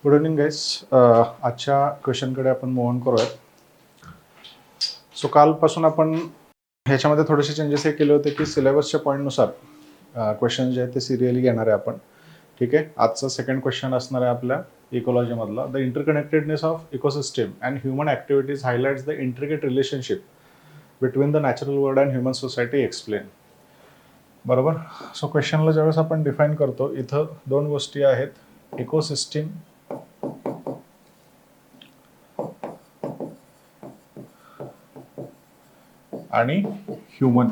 Good evening guys. आजच्या क्वेश्चनकडे आपण move on करूयात. सो कालपासून आपण ह्याच्यामध्ये थोडेसे चेंजेस हे केले होते की सिलेबसच्या पॉईंटनुसार क्वेश्चन जे आहेत ते सिरियली घेणार आहे आपण. ठीक आहे. आजचा सेकंड क्वेश्चन असणार आहे आपल्या इकोलॉजीमधला. The interconnectedness of ecosystem and human activities highlights the intricate relationship between the natural world and human society explain. बरोबर. सो क्वेश्चनला ज्यावेळेस आपण डिफाईन करतो इथं दोन गोष्टी आहेत, इकोसिस्टीम आणि ह्युमन,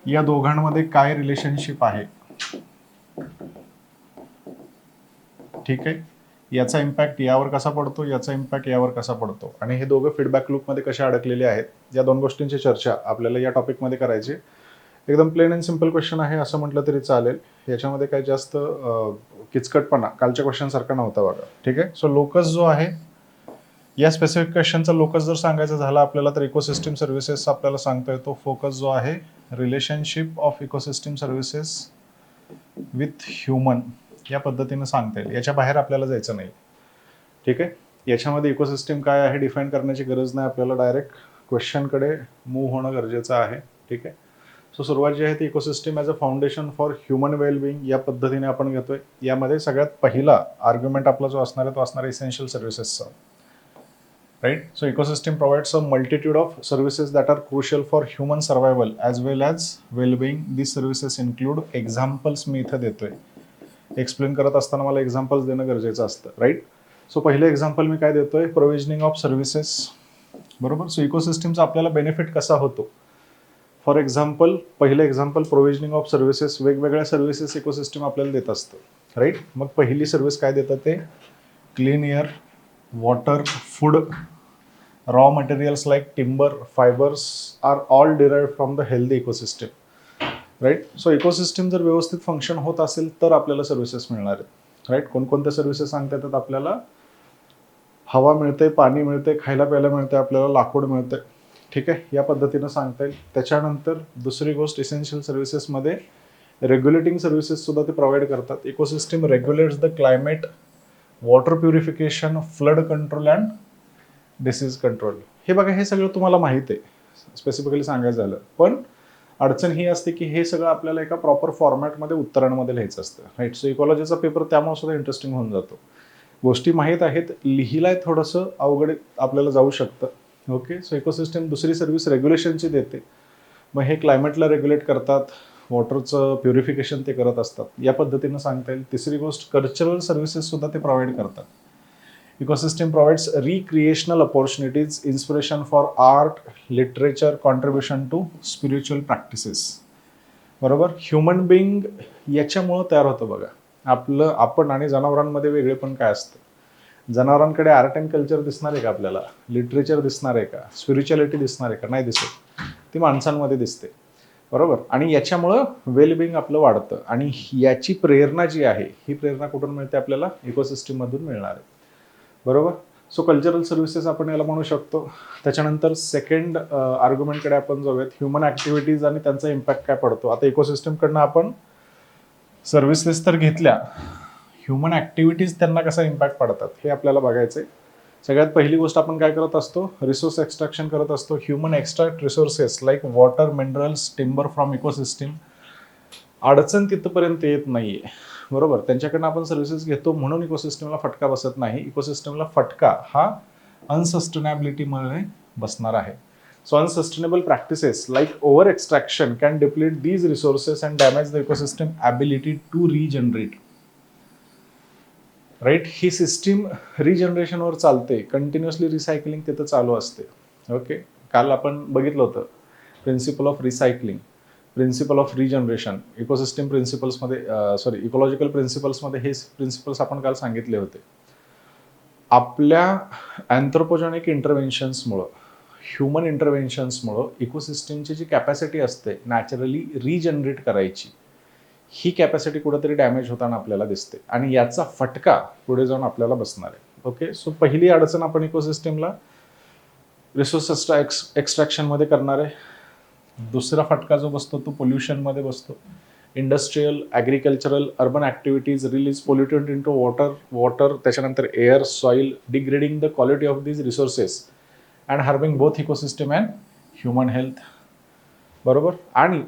या दोघांमध्ये काय रिलेशनशिप आहे. ठीक आहे. याचा इम्पॅक्ट यावर कसा पडतो, याचा इम्पॅक्ट यावर कसा पडतो, आणि हे दोघं फीडबॅक लूपमध्ये कसे अडकलेले आहेत, या दोन गोष्टींची चर्चा आपल्याला या टॉपिकमध्ये करायची. एकदम प्लेन अँड सिम्पल क्वेश्चन आहे असं म्हटलं तरी चालेल. याच्यामध्ये काही जास्त किचकटपणा कालच्या क्वेश्चन सारखा नव्हता बघा. ठीक आहे. सो लोकस जो आहे, या स्पेसिफिक क्वेश्चनचा लोकस जर सांगायचं झाला आपल्याला तर इकोसिस्टीम सर्व्हिसेस आपल्याला सांगता येतो. फोकस जो आहे relationship of ecosystem services with human, या पद्धतीने सांगता येईल. याच्या बाहेर आपल्याला जायचं नाही. ठीक आहे. याच्यामध्ये इकोसिस्टीम काय आहे डिफाईन करण्याची गरज नाही आपल्याला, डायरेक्ट क्वेश्चनकडे मूव्ह होणं गरजेचं आहे. ठीक आहे. सो सुरुवात जी आहे ती ecosystem as a foundation for human wellbeing या पद्धतीने आपण घेतोय. यामध्ये सगळ्यात पहिला आर्ग्युमेंट आपला जो असणार आहे तो असणार आहे इसेन्शियल सर्व्हिसेसचा. Right. So ecosystem provides a multitude of services that are crucial for human survival as well as wellbeing. This services include examples मी इथं देतोय. एक्सप्लेन करत असताना मला एक्झाम्पल्स देणं गरजेचं असतं. राईट. सो पहिले एक्झाम्पल मी काय देतोय, प्रोव्हिजनिंग ऑफ सर्व्हिसेस. बरोबर. सो इकोसिस्टीमचा आपल्याला बेनिफिट कसा होतो. फॉर एक्झाम्पल, पहिलं एक्झाम्पल प्रोव्हिजनिंग ऑफ सर्व्हिसेस. वेगवेगळ्या सर्व्हिसेस इकोसिस्टम आपल्याला देत असतं. राईट. मग पहिली सर्व्हिस काय देतात ते, clean air, water, food, raw materials like timber, fibres are all derived from the healthy ecosystem. Right. So ecosystem जर व्यवस्थित फंक्शन होत असेल तर आपल्याला सर्व्हिसेस मिळणार आहेत. राईट. कोणकोणत्या सर्व्हिसेस सांगता येतात आपल्याला, हवा मिळते, पाणी मिळते, खायला प्यायला मिळते, आपल्याला लाकूड मिळते. ठीक आहे. या पद्धतीनं सांगता येईल. त्याच्यानंतर दुसरी गोष्ट, इसेन्शियल सर्व्हिसेसमध्ये रेग्युलेटिंग सर्व्हिसेस सुद्धा ते प्रोव्हाइड करतात. Ecosystem रेग्युलेट्स the climate, water purification, flood control and disease control. हे बघा, हे सगळं तुम्हाला माहीत आहे स्पेसिफिकली सांगायचं झालं. पण अडचण ही असते की हे सगळं आपल्याला एका प्रॉपर फॉर्मॅटमध्ये उत्तरांमध्ये लिहायचं असतं. राईट. सो इकॉलॉजीचा पेपर त्यामुळे सुद्धा इंटरेस्टिंग होऊन जातो. गोष्टी माहीत आहेत, लिहिलाय थोडंसं अवघड आपल्याला जाऊ शकतं. ओके. सो इकोसिस्टम दुसरी सर्व्हिस रेग्युलेशनची देते. मग हे क्लायमेटला रेग्युलेट करतात, वॉटरचं प्युरिफिकेशन ते करत असतात. या पद्धतीनं सांगता येईल. तिसरी गोष्ट, कल्चरल सर्व्हिसेस सुद्धा ते प्रोव्हाइड करतात. Ecosystem provides recreational opportunities, inspiration for art, literature, contribution to spiritual practices. बरोबर. ह्युमन बिईंग याच्यामुळं तयार होतं बघा. आपण आणि जनावरांमध्ये वेगळे पण काय असतं. जनावरांकडे आर्ट अँड कल्चर दिसणार आहे का आपल्याला, लिटरेचर दिसणार आहे का, स्पिरिच्युअलिटी दिसणार आहे का, नाही दिसत. ती माणसांमध्ये दिसते. बरोबर. आणि याच्यामुळं वेलबिंग आपलं वाढतं. आणि याची प्रेरणा जी आहे ही प्रेरणा कुठून मिळते आपल्याला, इकोसिस्टममधून मिळणार आहे. बरोबर. सो कल्चरल सर्व्हिसेस आपण याला म्हणू शकतो. त्याच्यानंतर सेकंड आर्ग्युमेंटकडे आपण जाऊयात, ह्युमन ॲक्टिव्हिटीज आणि त्यांचा इम्पॅक्ट काय पडतो. आता इकोसिस्टमकडनं आपण सर्व्हिसेस तर घेतल्या, ह्युमन ॲक्टिव्हिटीज त्यांना कसा इम्पॅक्ट पडतात हे आपल्याला बघायचं आहे. सगळ्यात पहिली गोष्ट आपण काय करत असतो, रिसोर्स एक्स्ट्रॅक्शन करत असतो. Human extract resources like water, minerals, timber from ecosystem. अडचण तिथपर्यंत येत नाही आहे. बरोबर. त्यांच्याकडनं आपण सर्व्हिसेस घेतो म्हणून इकोसिस्टमला फटका बसत नाही. इकोसिस्टमला फटका हा अनसस्टेनेबिलिटीमध्ये बसणार आहे. So unsustainable practices like over extraction can deplete these resources and damage the ecosystem ability to regenerate. Right. ही सिस्टीम रिजनरेशनवर चालते, कंटिन्युअसली रिसायकलिंग तिथं चालू असते. ओके. काल आपण बघितलं होतं principle of recycling, principle of regeneration, ecosystem प्रिन्सिपल्समध्ये इकोलॉजिकल प्रिन्सिपल्समध्ये हे प्रिन्सिपल्स आपण काल सांगितले होते. आपल्या अँथ्रोपोजेनिक इंटरव्हेन्शन्समुळं, ह्युमन इंटरव्हेन्शन्समुळं इकोसिस्टमची जी कॅपॅसिटी असते नॅचरली रिजनरेट करायची, ही कॅपॅसिटी कुठेतरी डॅमेज होताना आपल्याला दिसते. आणि याचा फटका पुढे जाऊन आपल्याला बसणार आहे. ओके. सो पहिली अडचण आपण इकोसिस्टमला रिसोर्स एक्स्ट्रॅक्शनमध्ये करणार आहे. दुसरा फटका जो बसतो तो पोल्युशनमध्ये बसतो. Industrial, agricultural, urban activities release pollutant into water, त्याच्यानंतर air, soil, degrading the quality of these resources and harming both ecosystem and human health. बरोबर. आणि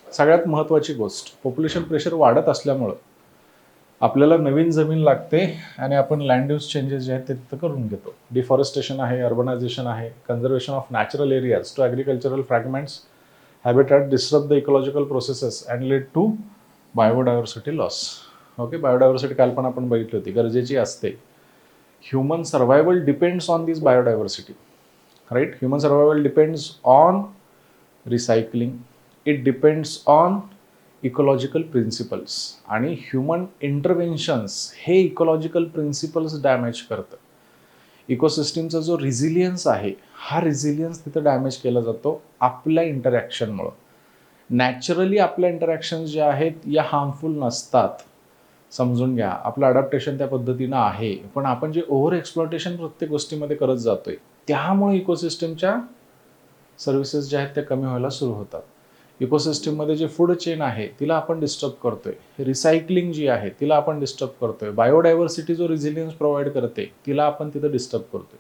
सगळ्यात महत्त्वाची गोष्ट, पॉप्युलेशन प्रेशर वाढत असल्यामुळं आपल्याला नवीन जमीन लागते आणि आपण लँड यूज चेंजेस जे आहेत ते तिथं करून घेतो. डिफॉरेस्टेशन आहे, अर्बनायझेशन आहे, conservation of natural areas to agricultural fragments, habitat disturb the ecological processes and lead to biodiversity loss. Okay, biodiversity काल पण आपण बघितली होती, गरजेची असते. Human survival depends on this biodiversity, right. Human survival depends on recycling, it depends on ecological principles, आणि human interventions हे ecological principles damage करतं. इकोसिस्टीमचा जो रिझिलियन्स आहे, हा रिझिलियन्स तिथं डॅमेज केला जातो आपल्या इंटरॅक्शनमुळं. नॅचरली आपल्या इंटरॅक्शन्स जे आहेत या हार्मफुल नसतात, समजून घ्या. आपलं अडॅप्टेशन त्या पद्धतीनं आहे, पण आपण जे ओव्हर एक्सप्लॉयटेशन प्रत्येक गोष्टीमध्ये करत जातोय, त्यामुळे इकोसिस्टमच्या सर्व्हिसेस ज्या आहेत त्या कमी व्हायला सुरू होतात. इकोसिस्टममध्ये जे फूड चेन आहे तिला आपण डिस्टर्ब करतोय, रिसायकलिंग जी आहे तिला आपण डिस्टर्ब करतोय, बायोडायव्हर्सिटी जो रिझिलियन्स प्रोव्हाइड करते तिला आपण तिथं डिस्टर्ब करतोय.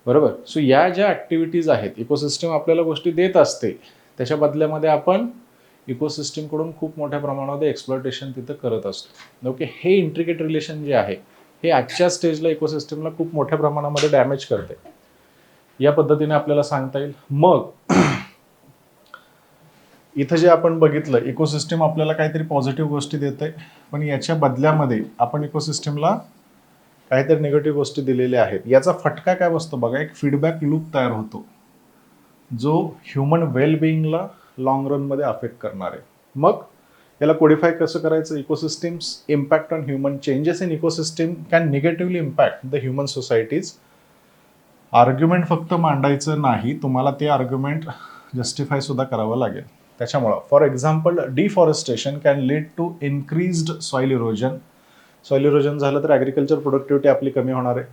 बरोबर. सो या ज्या ॲक्टिव्हिटीज आहेत, इकोसिस्टम आपल्याला गोष्टी देत असते, त्याच्या बदल्यामध्ये आपण इकोसिस्टमकडून खूप मोठ्या प्रमाणामध्ये एक्सप्लॉयटेशन तिथं करत असतो. ओके, हे इंट्रिकेट रिलेशन जे आहे हे आजच्या स्टेजला इकोसिस्टमला खूप मोठ्या प्रमाणामध्ये डॅमेज करते, या पद्धतीने आपल्याला सांगता येईल. मग इथं जे आपण बघितलं, इकोसिस्टम आपल्याला काहीतरी पॉझिटिव्ह गोष्टी देते, पण याच्या बदल्यामध्ये आपण इकोसिस्टमला काहीतरी निगेटिव्ह गोष्टी दिलेल्या आहेत. याचा फटका काय बसतो बघा, एक फीडबॅक लूप तयार होतो जो ह्युमन वेलबिईंगला लॉंग रनमध्ये अफेक्ट करणार आहे. मग याला कोडिफाय कसं करायचं? Ecosystems impact on human, changes in ecosystem can negatively impact the human societies. Argument फक्त मांडायचं नाही, तुम्हाला ते आर्ग्युमेंट जस्टिफाय सुद्धा करावं लागेल. त्याच्यामुळं for example, deforestation can lead to increased soil erosion. Soil erosion झालं तर ॲग्रिकल्चर प्रोडक्टिव्हिटी आपली कमी होणार आहे,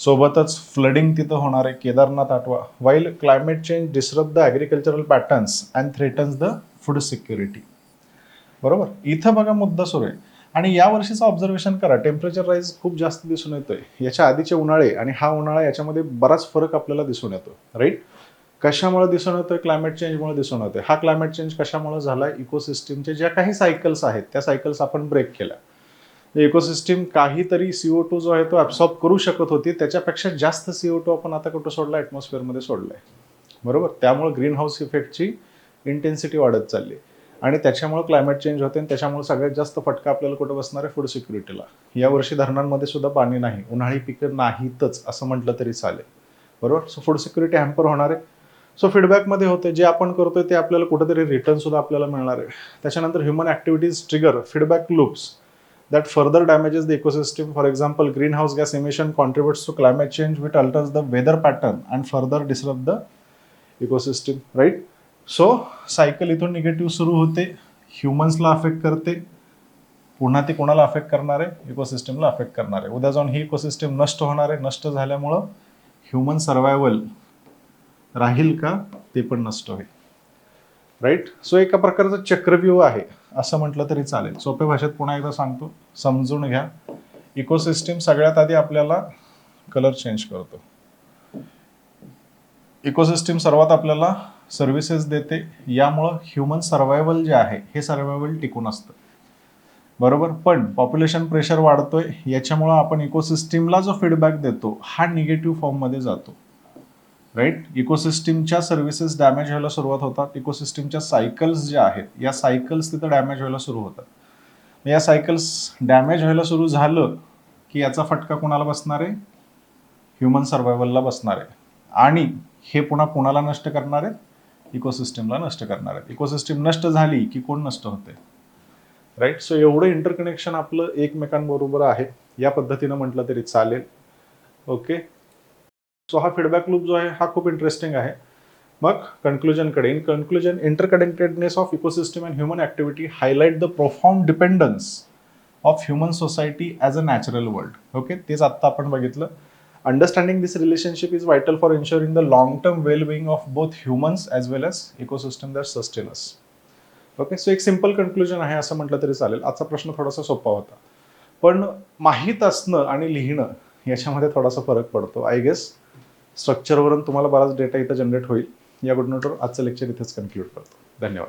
सोबतच फ्लडिंग तिथं होणार आहे, केदारनाथ आठवा. While climate change disturb the agricultural patterns and threatens the food security. बरोबर. इथं बघा मुद्दा सुरू आहे. आणि या वर्षीचं ऑब्झर्वेशन करा, टेम्परेचर राईज खूप जास्त दिसून येतोय. याच्या आधीचे उन्हाळे आणि हा उन्हाळा याच्यामध्ये बराच फरक आपल्याला दिसून येतो, राईट. कशामुळे दिसून येतोय? क्लायमेट चेंजमुळे दिसून येतोय. हा क्लायमेट चेंज कशामुळे झाला? इकोसिस्टमचे ज्या काही सायकल्स आहेत त्या सायकल्स आपण ब्रेक केल्या. इकोसिस्टम काहीतरी CO2 जो आहे तो ॲब्सॉर्ब करू शकत होती, त्याच्यापेक्षा जास्त CO2 आपण आता कुठं सोडला? ॲटमॉस्फिअरमध्ये सोडलाय. बरोबर. त्यामुळे ग्रीन हाऊस इफेक्टची इंटेन्सिटी वाढत चालली आणि त्याच्यामुळे क्लायमेट चेंज होते आणि त्याच्यामुळे सगळ्यात जास्त फटका आपल्याला कुठं बसणार आहे? फूड सिक्युरिटीला. यावर्षी धरणांमध्ये सुद्धा पाणी नाही, उन्हाळी पिकं नाहीतच असं म्हटलं तरी चालेल. बरोबर. सो फूड सिक्युरिटी हॅम्पर होणार आहे. सो फीडबॅकमध्ये होते, जे आपण करतोय ते आपल्याला कुठेतरी रिटर्न सुद्धा आपल्याला मिळणार आहे. त्याच्यानंतर human activities trigger feedback loops that further damages the ecosystem. For example, greenhouse gas emission contributes to climate change, which alters the weather pattern and further disrupt the ecosystem, right? So cycle इथून negative सुरू होते, ह्युमन्सला affect करते, पुन्हा ते कोणाला affect करणार आहे? इकोसिस्टमला affect करणार आहे. उद्या जाऊन ही इकोसिस्टम नष्ट होणार आहे, नष्ट झाल्यामुळं ह्युमन सर्वायवल राहील का? ते पण नष्ट होईल, राईट. सो एका प्रकारचं चक्रव्यूह आहे असं म्हटलं तरी चालेल. सोप्या भाषेत पुन्हा एकदा सांगतो, समजून घ्या. इकोसिस्टम सगळ्यात आधी आपल्याला कलर चेंज करतो. इकोसिस्टम सर्वात आपल्याला सर्व्हिसेस देते, यामुळं ह्युमन सर्व्हायवल जे आहे हे सर्व्हायवल टिकून असतं. बरोबर. पण पॉप्युलेशन प्रेशर वाढतोय, याच्यामुळं आपण इकोसिस्टमला जो फीडबॅक देतो हा निगेटिव्ह फॉर्ममध्ये जातो, राईट. इकोसिस्टमच्या सर्व्हिसेस डॅमेज व्हायला सुरुवात होतात. इकोसिस्टमच्या सायकल्स ज्या आहेत या सायकल्स तिथं डॅमेज व्हायला सुरू होतात. या सायकल्स डॅमेज व्हायला सुरू झालं की याचा फटका कोणाला बसणार आहे? ह्युमन सर्व्हायवलला बसणार आहे. आणि हे पुन्हा कोणाला नष्ट करणार आहेत? इकोसिस्टमला नष्ट करणार आहेत. इकोसिस्टम नष्ट झाली की कोण नष्ट होते? राईट. सो एवढं इंटरकनेक्शन आपलं एकमेकांबरोबर आहे, या पद्धतीनं म्हटलं तरी चालेल. ओके. सो हा फीडबॅक लूप जो आहे हा खूप इंटरेस्टिंग आहे. मग कन्क्लुजनकडे. In conclusion, interconnectedness of ecosystem and human activity highlight the profound dependence of human society as a natural world. Okay, तेच आत्ता आपण बघितलं. Understanding this relationship is vital for ensuring the long term well being of both humans as well as ecosystem that sustain us. Okay, so एक simple conclusion आहे असं म्हटलं तरी चालेल. आजचा प्रश्न थोडासा सोपा होता, पण माहीत असणं आणि लिहिणं याच्यामध्ये थोडासा फरक पडतो. आय गेस स्ट्रक्चरवरून तुम्हाला बराच डेटा इथं जनरेट होईल. या गुड नोटवर आजचं लेक्चर इथेच कन्क्लूड करतो. धन्यवाद.